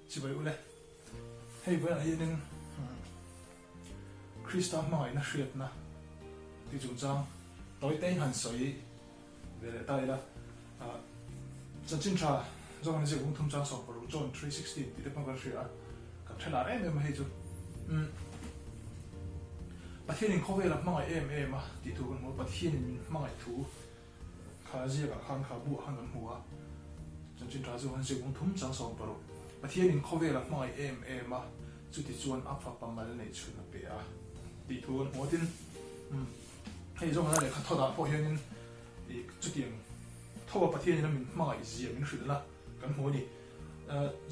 chỉ vậy ule hay với ai nên Christa mai na shit na thì chúng ta tối tên hẳn sấy về lại tay là chân chính tra do anh sẽ cũng thông tra sổ vào John 3:16 thì được bằng cái gì cả thay lại em hay chứ bắt hiện không về là mang em mà thì thu gần một bắt hiện mang thu khá gì cả khang khá bùa hàng gần hùa chân chính tra do anh sẽ cũng thông tra sổ vào bắt hiện không về là mang em mà chú thì chuan áp phạt bằng mal này chuan là bể thì thu gần một tin hay do anh này khá thọ đạo phổ hiện thì chú tiền thọ bắt hiện là mình mang gì mình sử làกันหัวนี่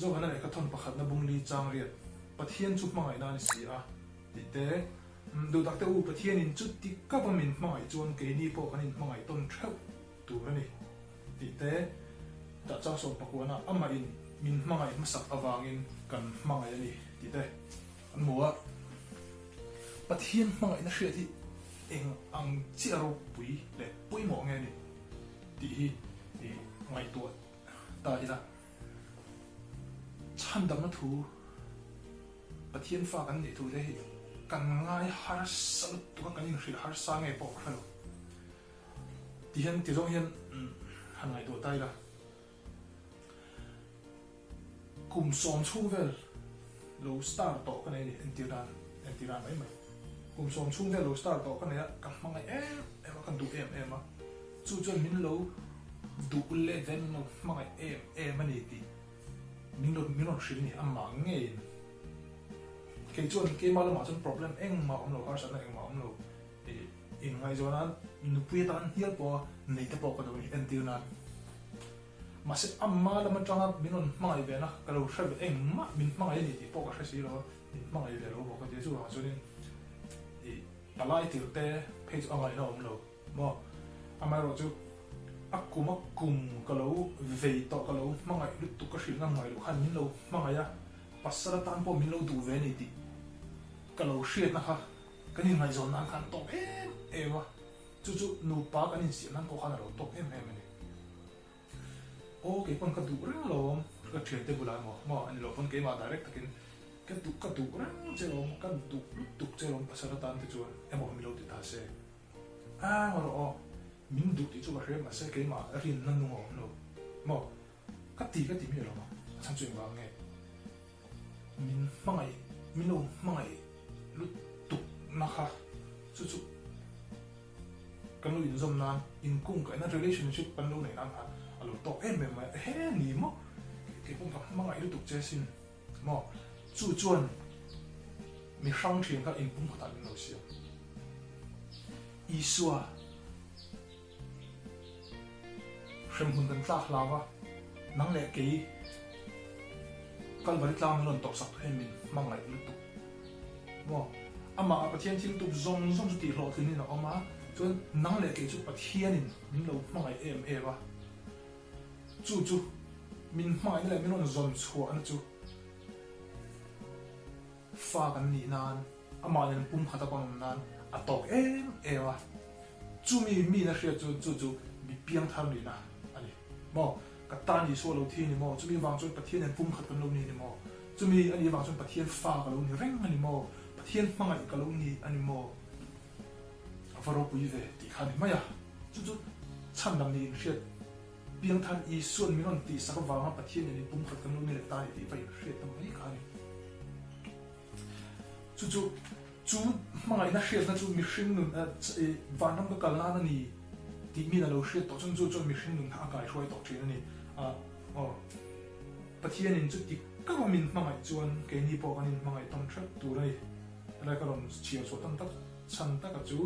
จงอันนั้นก็ทนประคัดนับบุญลีจางเรียนประเทศจุดหมายนั่นสิติเตดูดักเตอูประเทศนี้จุดที่กับมินหมายจวนเกนี่พวกกันหมายต้นเท่าตัวนี่ติเตแต่เจ้าสมประกวดนะอามาอินมินหมายมาสักอวางินกันหมายนี่ติเตอันหัวประเทศหมายนั่นเชื่อที่เองอังเจ้าเราปุ๋ยเล็ปุ๋ยหมอไงนี่ติไม่ตัวตายละฉันดำน้ำทูประเทศฟ้ากันนี่ทูได้กันง่ายหาสักตัวกันยังสิหาสร้างไงปอกเขาที่เห็นที่ตรงเห็นหันไงตัวตายละกลุ่มสองชูเวลโลสตาร์ต่อกันในนี่เอ็นติรานไหมกลุ่มสองชูเวลโลสตาร์ต่อกันในละกันมังไงมากันดูมาจู่จนมินโลดูเล่เว้นเราไม่มันนี่ตีมินเราสิ่งนี้อันมังเงี้ยแค่จวนแค่มาแล้วมาจน problem เองมาเราหาสันเองมาเราอินไงจวนนั้นนุบเวตันเฮียปอในตะปอกกันตรงนี้เอ็นติวนั้นมาเสร็จอันมาแล้วมันจังมินเราไม่เว้นนะก็เราใช้เองมามินไม่นี่ตีปอกกันใช่สิเราไม่เว้นเราบอกกันเดี๋ยวจู่ว่าจวนนี้อะไรที่เราเตะเพจอะไรเราบ่อันมาเราจู่aku makum kalau vei to kalau mangai lu tu ka shil ngai lu han min lo mangai ya pasara tan po min lo du ve ni ti kalau shit na ha kan ngai zon nan kan to wa chu nu pa kan in si nan ko khan ro to ni o ke kon ka du rang lo ka thre te bula mo ani lo pon ke ma direct takin ka du rang che lo ka du lu che lo pasara tan te chu emo min lo ti ta se o mình đủ thì cho bà mà sẽ cái mà riêng năng nung ổn rồi mà cái gì mi rồi mà chẳng chuyện vào nghe mình mang ngày lúc tục na ha chút cái lúc in zoom nan in cung cái na relationship ban lâu này nan ha lúc to em mà he ni mà cái cung gặp mang ngày lúc tục chơi xin mà chú chuẩn mình sang chuyện cái in cung thật là lâu xíu ý xua xem hun kan tlak lawa nang le ke kal bari tlang lon tok sak hem min mangai lu tu mo ama pathian thil tu zong ti lo thini na oma chon nang le ke chu pathian min lo mangai wa chu min mai le min on zon chua an chu fa kan ni nan ama len pum khata pang nan atok wa chu mi na hria chu bi piang tham ni na mo cái tan gì số lâu thiên ni mo, chúng mình vang chọn bát thiên nên phun khát cái lâu ni mo, chúng mình anh vang chọn bát thiên pha cái lâu ni reng anh mo, bát thiên mang lại cái lâu ni anh mo, vào bụi về thì khai mà ya, chút chăn đầm ni riết, biếng than y xuân mình còn tí sắc vang bát thiên nên phun khát cái lâu ni lại tai thì phải riết tầm mấy khai, chút mang lại na riết na chút mình sinh luôn, vang năm cái cả na niที่มีแต่เราเชื่อต่อจนมีสิ่งหนึ่งทางการช่วยต่อเชื่อนี่ประเทศนี้จุดที่ก็มีมาไงจวนเกณฑ์พอกันมาไงต้องเชื่อตัวเลยอะไรก็ลองเชี่ยวชาญตั้งชั้นตั้งกับจู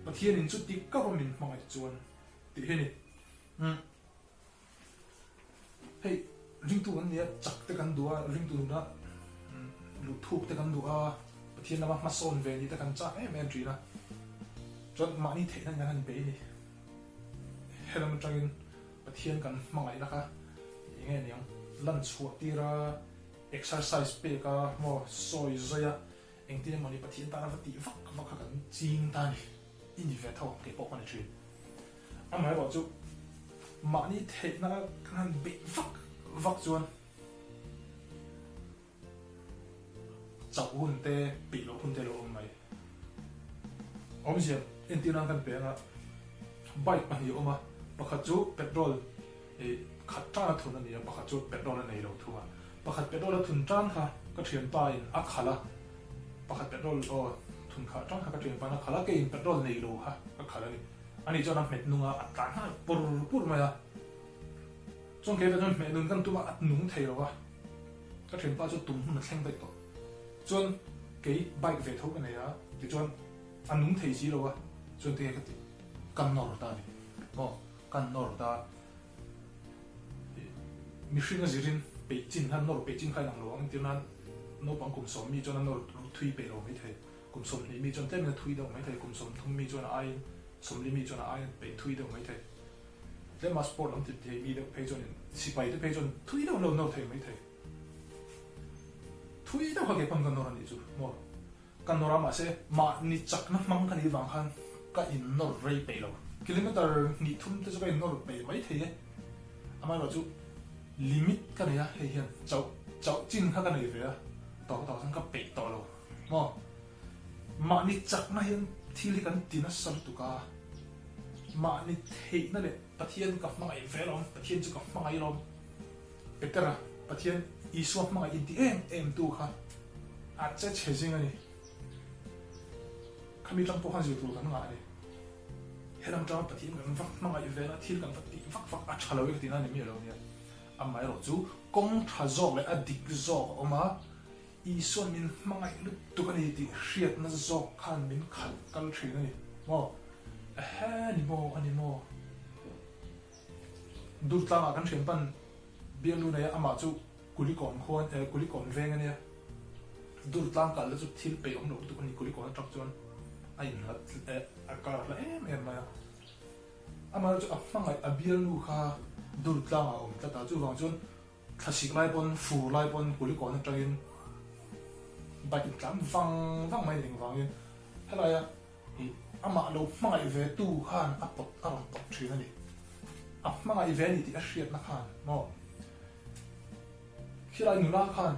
ประเทศนี้จุดที่ก็มีมาไงจวนที่เห็นนี่เฮ้ยริงตัวนี้จักแต่กันดูริงตัวนั้นลูกทุกแต่กันดูประเทศนั้นมาโซนเวนี่แต่กันจ้าแม่จีนะจนมานี่เทนั่นกันไปนี่เฮลมันจังอินประเทศกันมังไงนะคะยังไงเนี่ยลันชวตีระ exercise เปก้าโม่ซอยซอยเองที่มันนี่ประเทศตาวัดตีฟักกันจริงตานี่อินดิเวทเท่าเก็บปอกมันชื่ออันหมายว่าจุมานี่เทนะกันเบ็ดฟักจวน chậu hun te bị lộ hun te lộ mày ông gì em tin rằng căn bé là bike bằng nhiều mà bác hạt chú petrol khát tràn thun anh ấy bác hạt chú petrol này lộ thua bác hạt petrol là thun tràn ha cái thuyền bay ác khala bác hạt petrol thun khát tràn ha cái thuyền bay ác khala cái petrol này lộ ha ác khala này anh ấy cho nó mệt nung à tan ha pur mà ya trong cái đó mệt nung căn tu mà nung thấy rồi cái thuyền bay cho tung nó thanh bạch to chọn cái bike về thâu cái này á thì chọn anh nung thấy gì rồi chọn cái căn nọ ta này căn nọ ta mi sinh cái gì trên Beijing han nọ Beijing khai năng luôn thì nó bằng cùng sống mi cho nó thui bể rồi mấy thầy cùng sống thì mi cho tên là thui đâu mấy thầy cùng sống thông mi cho nó ai sống thì mi cho nó ai bể thui đâu mấy thầy thế mà sport lắm thì mi đâu phải cho nên si bay đâu phải cho thui đâu lâu thầy mấy thầy thui đâu cái bằng căn nọ này chứ căn nọ mà sẽ mà ni chắc nó mang cái gì vàng han cái in nọ rây bể rồi kilometer ni thum te cái nọ bể mấy thầy ấy ama rồi chứ limit cái này á hay hiện cháu chín cái này về á tao sang cái bể tao rồi mà ni chắc nó hiện thì cái tin nó sắp tụ cả mà ni thấy nó đấy bắt hiện gặp mang ai về rồi bắt hiện chỉ gặp mang ai rồi better à bắt hiện isu mang ai in thì em tu ha à chắc chế gì này kami trong phố hàng gì tu cái này hết làm cho bắt hiện gần vắt mang ai về nó thì gần vắt à trả lời cái tin này mi rồi nha amma ro chu kong tha zok le adik zok oma ison min mangai lu tukani ti hriat na zok khan min khal kal thrin ani ani mo dur tanga kan thren pan bialu na ya ama chu kulikon veng ani dur tang kal chu thil pe om lo tukani kulikon trak chon ai na akar la em ma ama chu afangai abialu kha dur tlang om ta chu wang chun thasik lai pon fu lai pon kuli kon tangin bakin tlam wang mai ding wangin helai ya ama lo mai ve tu khan apot thina ni mai ve ni ti a hriat na khan khilai nula khan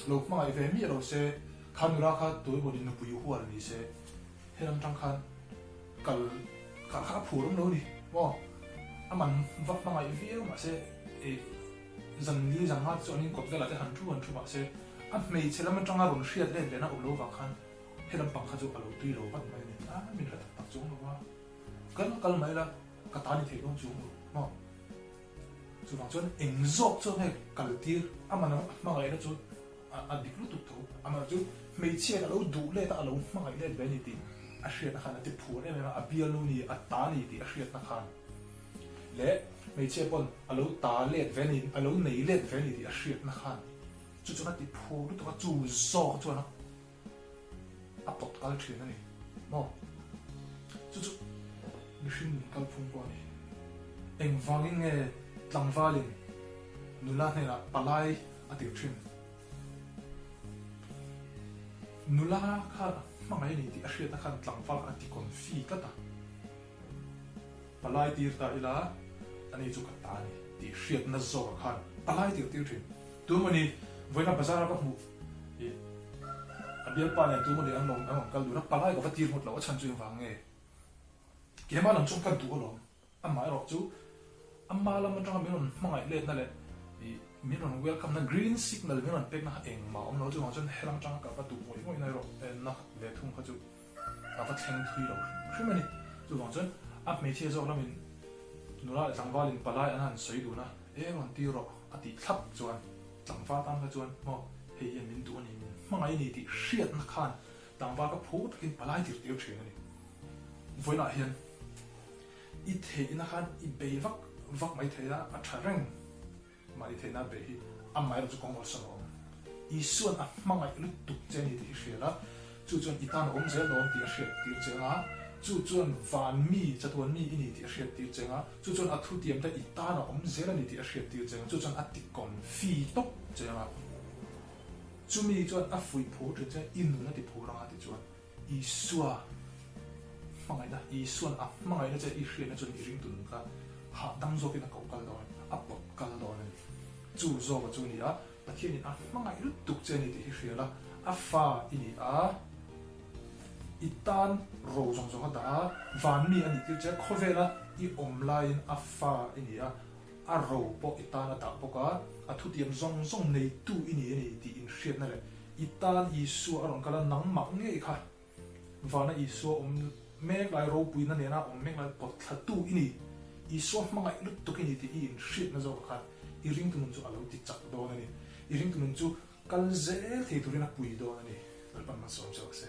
lo mai ve mi lo se khan nula kha tu bodin nu pui huar ni se helam tang khan kal kha phurong lo ni mình vấp mang ai vía mà sẽ dần đi dần hát cho nên cột cái là cái hành tru mà sẽ mấy sẽ là mình trong ngành siết lên để nó ổn lâu vàng khăn hay là bằng khăn cho cả lâu tùy lâu bắt mấy này mình phải tập trung rồi cái mấy là cái ta đi thấy không chung mà chú vàng cho nên ứng dụng cho này cả tiêu mà nó mang ai đó chú đi lúc tụt thấu mà chú mấy sẽ là lâu đủ lên ta lâu mang ai lên về này thì siết nó khăn là tiếp phụ đấy mà bia luôn thì ta này thì siết nó khăn lẽ mấy chế bọn alo ta lết về nín alo nấy lết về nín thì siết nó khan chú cho nó đi phô lúc đó chú gió cho nó bột cái chuyện này chú mình xin cái phong qua này em vang nghe tăng vang nula này là palai tiếng chuyện nula khan mà ngay này thì siết nó khan tăng vang tiếng còn phi cái ta palai tir ta ila ani chu ka ta ni ti hriat na zo khan palai tir thin tu mani voina bazar ka mu abial pa ne tu mani ang kal du na palai ko tir mut lo chan chu wang nge ke ma lam chung kan tu lo amma ro chu amma lam tang mi non mangai let na le mi non welcome na green signal mi non pek na eng ma om lo chu ma chon helang tang ka pa tu moi na ro na le thung kha chu ka pa theng thui lo shimani chu wang chon ap mấy chiếc rồi là mình nó lại tăng vào lên palai anh ăn sấy đủ na còn tiêu rồi thì thấp chuan tăng vào tăng cái chuan thì hiện mình tụi mình mà ngày này thì siết nó khan tăng vào cái phố cái palai thì tiêu chuyện này với lại hiện ít thế nó khan ít bể vắt mấy thế là thà răng mà ít thế là bể mấy là chú con một số ít xuân mà ngày lúc tục chơi này thì siết là chú chuan ít tan ôm dễ lon thì siết tiêu chơi á chú chuan van mi cho tuan mi ini ti hriat tir chenga chú chuan a thu tiam ta i ta na om zela ni ti hriat tir chenga chú chuan a ti kon fi tok chenga chú mi chuan a fui pho tre che in na ti pho ranga ti chuan i suwa mangai da i suan a mangai na che i hriat na chuan i ring tun ka ha dang zo ki na ko kal do a pok kal do ne chú zo ba chú ni a pathian ni a mangai lu tuk che ni ti hriat la afa ini a itan ro zong zong da van mi ani tir che khovela I online afa ini a ro po itan da po ka athutiam zong zong nei tu ini ti in hriat na le itan isu aron kala nang mak nge kha vana isu mek lai ro pui na ne na mek lai pot thatu ini isu mangai lut to kini ti in hriat na zo kha I ring tu mun chu alo ti chak do na ni I ring tu mun chu kal zel thei turina pui do na ni alpan ma som se